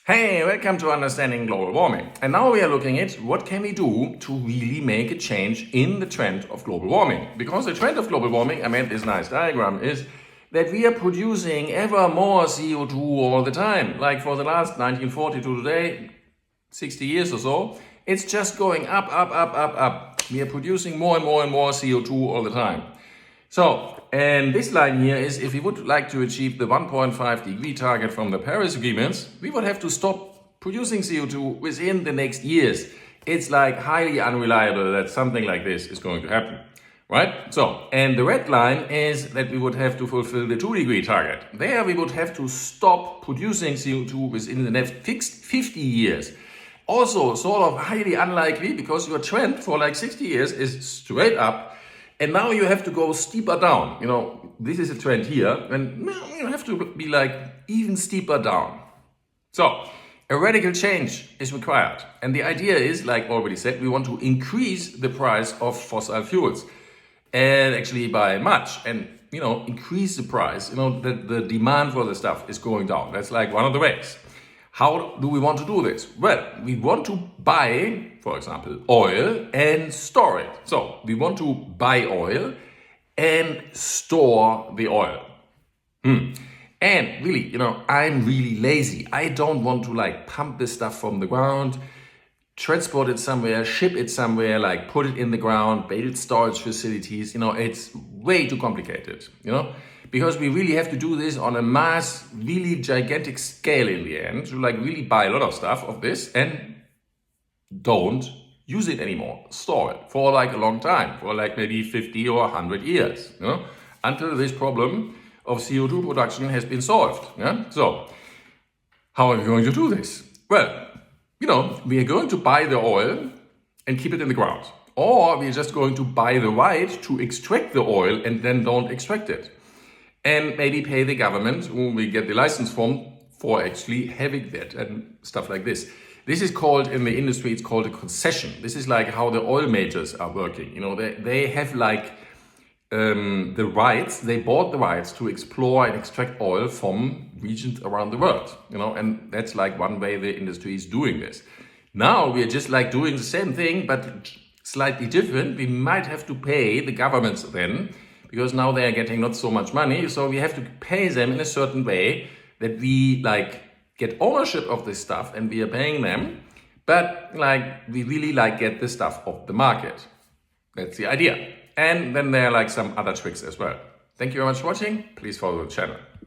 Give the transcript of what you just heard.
Hey, welcome to Understanding Global Warming. And now we are looking at what can we do to really make a change in the trend of global warming. Because the trend of global warming, I made this nice diagram, is that we are producing ever more CO2 all the time. Like for the last 1940 to today, 60 years or so, it's just going up, up, up, up, up. We are producing more and more and more CO2 all the time. So, and this line here is if we would like to achieve the 1.5 degree target from the Paris agreements, we would have to stop producing CO2 within the next years. It's like highly unreliable that something like this is going to happen, right? So, and the red line is that we would have to fulfill the 2 degree target. There we would have to stop producing CO2 within the next fixed 50 years. Also, sort of highly unlikely because your trend for like 60 years is straight up. And now you have to go steeper down. You know, this is a trend here, and you have to be like even steeper down. So, a radical change is required. And the idea is, like already said, we want to increase the price of fossil fuels. And actually by much. And, increase the price. That the demand for the stuff is going down. That's like one of the ways. How do we want to do this? Well, we want to buy, for example, oil and store it. So we want to buy oil and store the oil. And really, I'm really lazy. I don't want to pump this stuff from the ground, transport it somewhere, ship it somewhere, put it in the ground, build storage facilities. It's way too complicated, because we really have to do this on a mass, really gigantic scale in the end to really buy a lot of stuff of this and don't use it anymore. Store it for a long time, for maybe 50 or 100 years, until this problem of CO2 production has been solved. So how are we going to do this? Well, we are going to buy the oil and keep it in the ground. Or we're just going to buy the right to extract the oil and then don't extract it. And maybe pay the government, who we get the license from, for actually having that and stuff like this. This is called, in the industry, it's called a concession. This is how the oil majors are working. They have the rights, they bought the rights to explore and extract oil from regions around the world. And that's one way the industry is doing this. Now we are just doing the same thing, but slightly different. We might have to pay the governments then, because now they are getting not so much money, so we have to pay them in a certain way that we get ownership of this stuff and we are paying them, but we really get the stuff off the market. That's the idea. And then there are some other tricks as well. Thank you very much for watching. Please follow the channel.